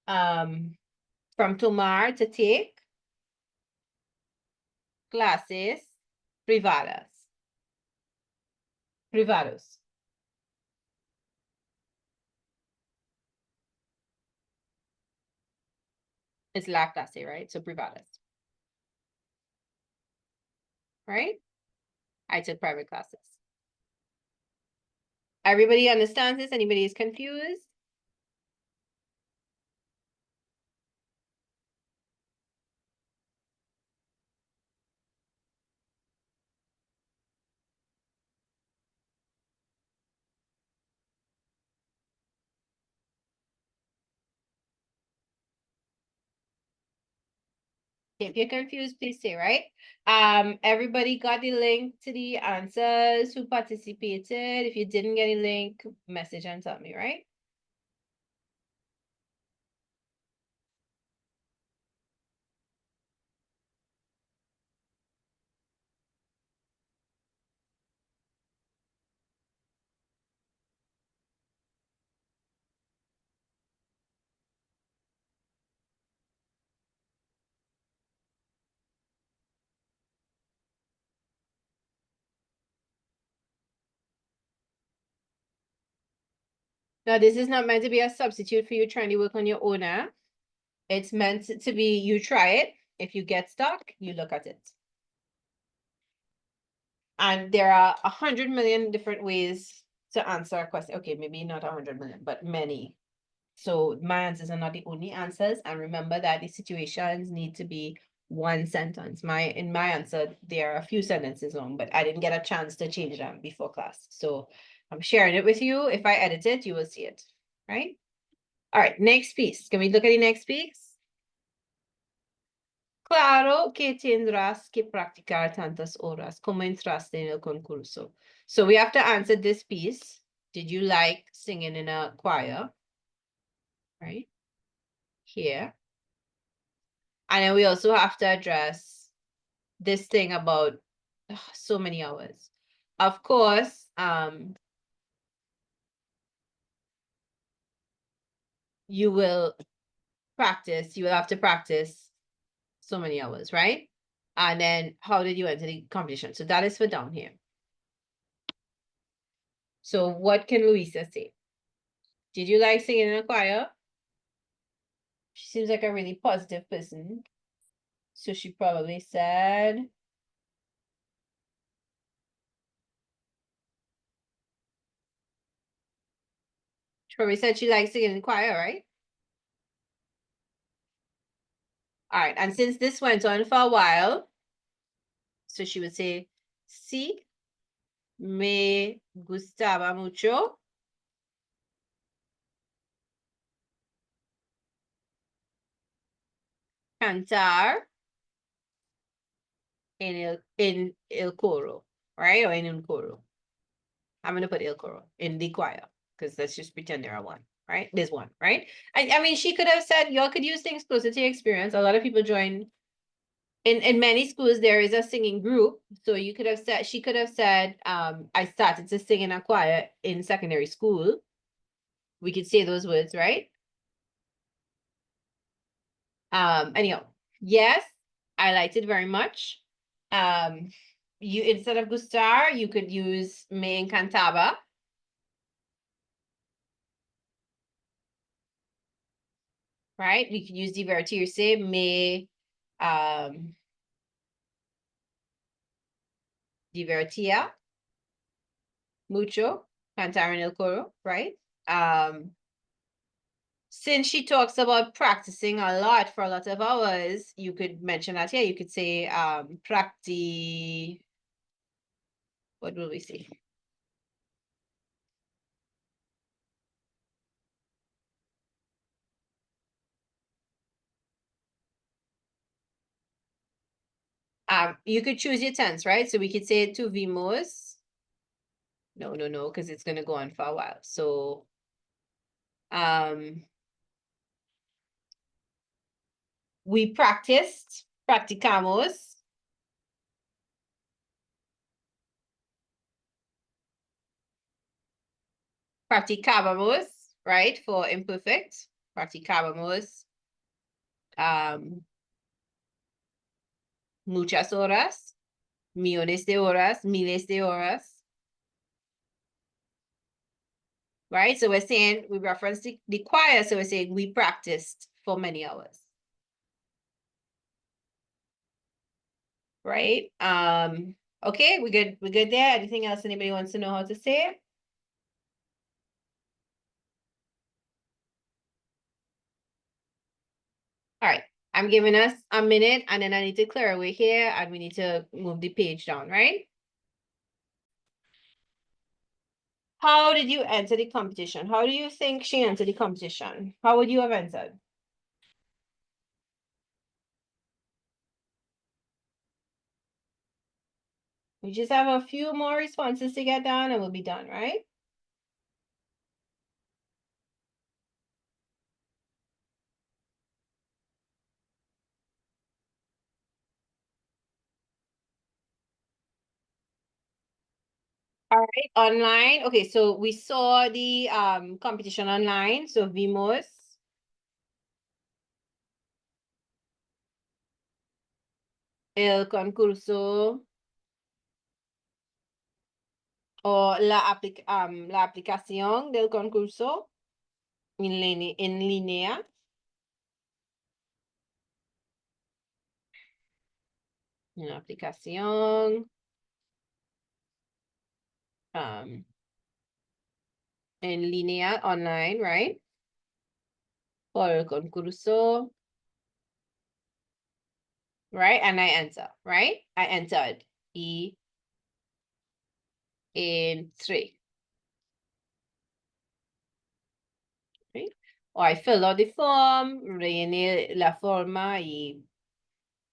from tomar, to take, clases privadas, privados. It's la clase, right? So privadas, right? I took private classes. Everybody understands this? Anybody is confused? If you're confused, please say, right? Everybody got the link to the answers who participated. If you didn't get a link, message and tell me, right? Now, this is not meant to be a substitute for you trying to work on your own. It's meant to be you try it. If you get stuck, you look at it. And there are 100 million different ways to answer a question. Okay, maybe not 100 million, but many. So my answers are not the only answers. And remember that the situations need to be one sentence. In my answer, there are a few sentences long, but I didn't get a chance to change them before class. So I'm sharing it with you. If I edit it, you will see it, right? All right, next piece. Can we look at the next piece? Claro que tendrás que practicar tantas horas como entraste en el concurso. So we have to answer this piece. Did you like singing in a choir? Right? Here. And then we also have to address this thing about so many hours. Of course, you will practice, you will have to practice so many hours, right? And then how did you enter the competition? So that is for down here. So what can Louisa say? Did you like singing in a choir? She seems like a really positive person. So she probably said, she likes singing in the choir, right? All right, and since this went on for a while, so she would say, sí, me gustaba mucho cantar en el coro, right? Or en un coro. I'm gonna put el coro in the choir because let's just pretend there are one, right? There's one, right? I mean, she could have said y'all could use things closer to your experience. A lot of people join in many schools there is a singing group. So you could have said she could have said, I started to sing in a choir in secondary school. We could say those words, right? Anyhow, yes, I liked it very much. You instead of gustar, you could use me encantaba. Right? We could use divertirse, me divertía mucho, cantar en el coro, right? Since she talks about practicing a lot for a lot of hours, you could mention that here. You could say practice. What will we say? You could choose your tense, right? So we could say tuvimos. No, because it's gonna go on for a while. So we practiced, practicamos. Practicábamos, right? For imperfect. Practicábamos muchas horas, millones de horas, miles de horas. Right? So we're saying, we reference the choir, so we're saying we practiced for many hours. Right? Okay, we're good there. Anything else anybody wants to know how to say? All right, I'm giving us a minute and then I need to clear away here and we need to move the page down, right? How did you enter the competition? How do you think she entered the competition? How would you have entered? We just have a few more responses to get done and we'll be done, right? All right, online. Okay, so we saw the competition online. So vimos el concurso o la aplicación del concurso en línea. Una aplicación en línea, online, right? Por el concurso, right? And I enter, right? I entered y entré. Right? Or I filled out the form, rellené la forma y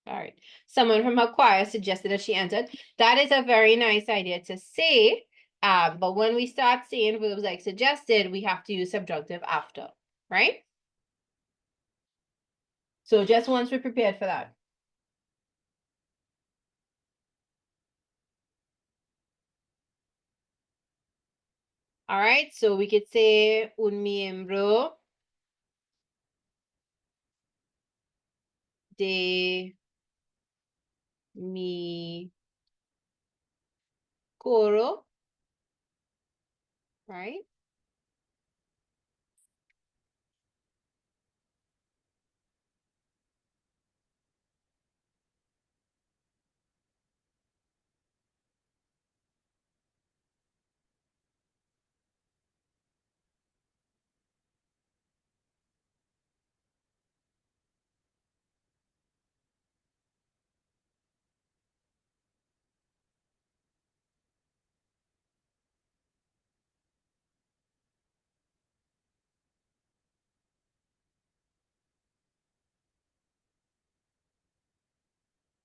all right. Someone from her choir suggested that she entered. That is a very nice idea to say. But when we start saying verbs like suggested, we have to use subjunctive after, right? So just once we're prepared for that. All right, so we could say un miembro de mi coro, right?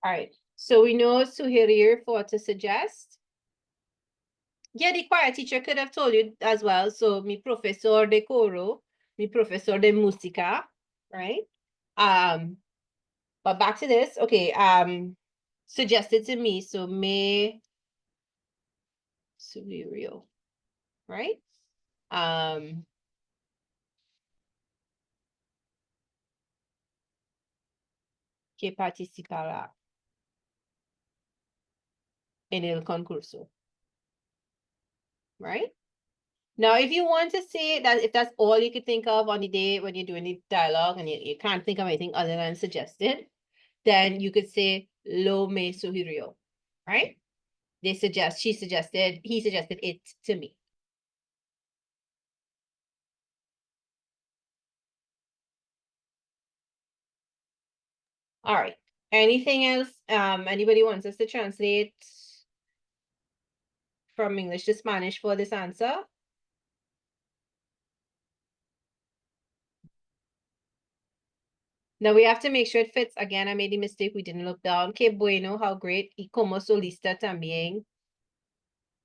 All right. So we know sugerir for to suggest. Yeah, the choir teacher could have told you as well. So mi profesor de coro, mi profesor de música, right? But back to this. Okay, suggested to me. So me sugerio, right? Que participará en el concurso, right? Now, if you want to say that, if that's all you could think of on the day when you're doing the dialogue and you can't think of anything other than suggested, then you could say lo me sugirió, right? They suggest, she suggested, he suggested it to me. All right. Anything else? Anybody wants us to translate from English to Spanish for this answer? Now we have to make sure it fits. Again, I made the mistake. We didn't look down. Que bueno, how great. Y como solista también.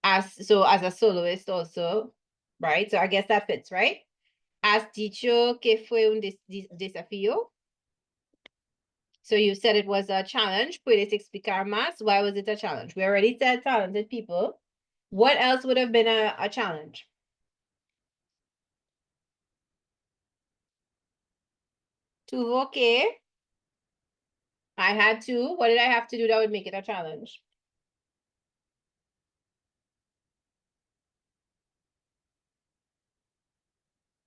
As a soloist also, right? So I guess that fits, right? Has dicho que fue un desafío. So you said it was a challenge. ¿Puedes explicar más? Why was it a challenge? We already said talented people. What else would have been a challenge? Tuvo que. I had to. What did I have to do that would make it a challenge?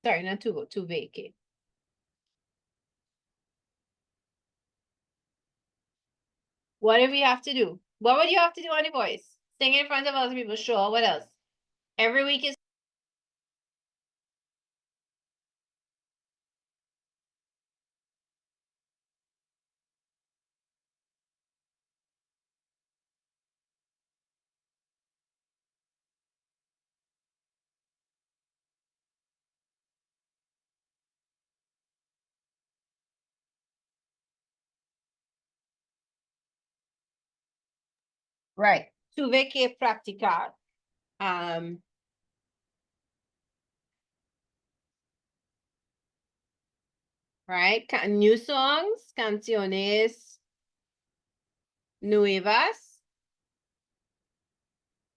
Sorry, not tuvo, tuve que. What did we have to do? What would you have to do on the voice? Sing in front of other people. Sure. What else? Every week is right. Tuve que practicar. Right? New songs, canciones nuevas,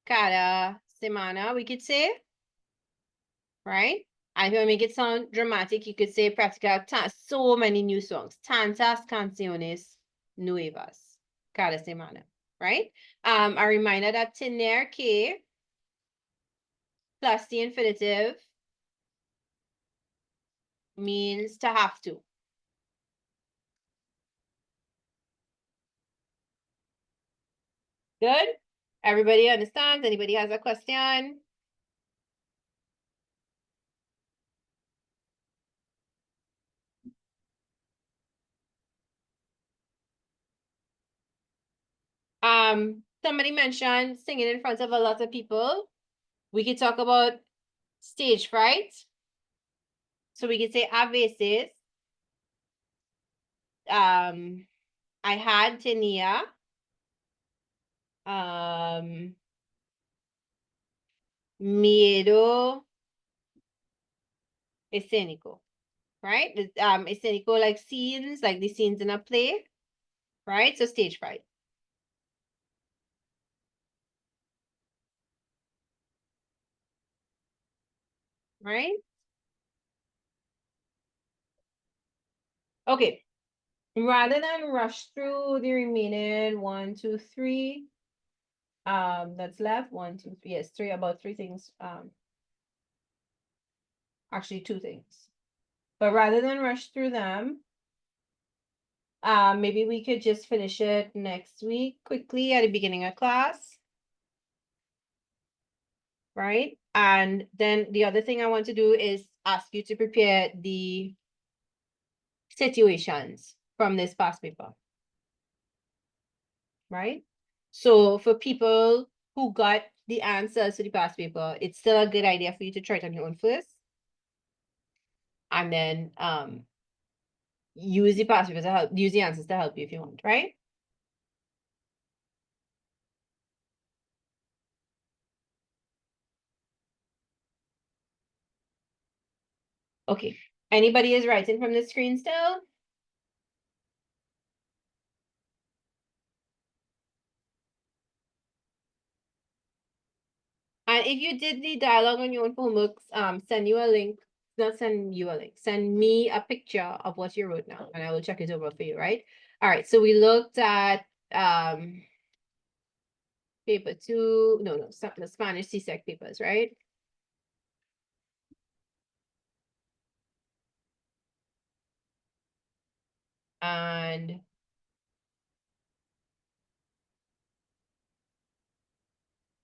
cada semana, we could say, right? And if you make it sound dramatic, you could say practical, so many new songs, tantas canciones nuevas, cada semana, right? A reminder that tener que plus the infinitive means to have to. Good? Everybody understands? Anybody has a question? Somebody mentioned singing in front of a lot of people. We could talk about stage fright. So we could say a veces. I had, tenía. Miedo escénico, right? Escénico like scenes, like the scenes in a play, right? So stage fright. Right? Okay. rather than rush through the remaining 1, 2, 3, that's left, 1, 2, 3, yes, about three things, actually 2 things. But rather than rush through them, maybe we could just finish it next week quickly at the beginning of class. Right? And then the other thing I want to do is ask you to prepare the situations from this past paper. Right? So for people who got the answers to the past paper, it's still a good idea for you to try it on your own first. And then use the past paper to help, use the answers to help you if you want, right? Okay. Anybody is writing from the screen still? And if you did the dialogue on your own homework, send you a link. Not send you a link. Send me a picture of what you wrote now, and I will check it over for you, right? All right, so we looked at paper 2, no, the Spanish CSEC papers, right? And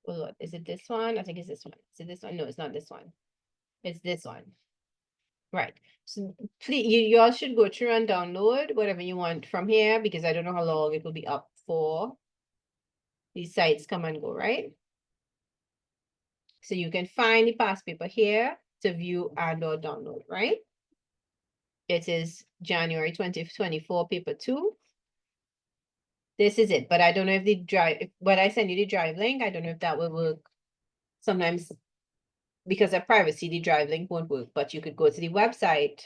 what is it, this one? I think it's this one. Is it this one? No, it's not this one. It's this one. Right. So please, you all should go through and download whatever you want from here, because I don't know how long it will be up for. These sites come and go, right? So you can find the past paper here to view and or download, right? It is January 2024, paper 2. This is it, but I don't know if the drive, when I send you the drive link, I don't know if that will work. Sometimes because of privacy, the drive link won't work, but you could go to the website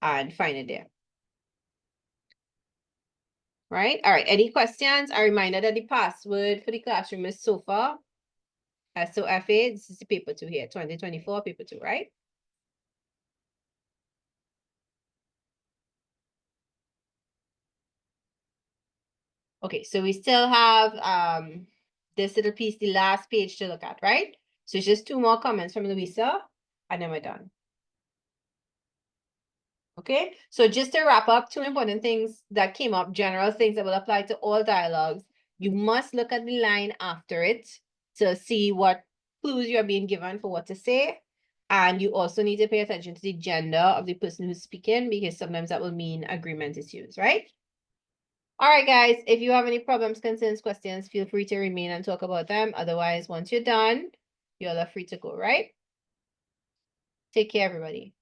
and find it there. Right? All right, any questions? A reminder that the password for the classroom is SOFA. SOFA, this is the paper 2 here, 2024, paper 2, right? Okay, so we still have this little piece, the last page to look at, right? So it's just 2 more comments from Louisa, and then we're done. Okay, so just to wrap up, 2 important things that came up, general things that will apply to all dialogues. You must look at the line after it to see what clues you're being given for what to say. And you also need to pay attention to the gender of the person who's speaking, because sometimes that will mean agreement is used, right? All right, guys, if you have any problems, concerns, questions, feel free to remain and talk about them. Otherwise, once you're done, you're free to go, right? Take care, everybody.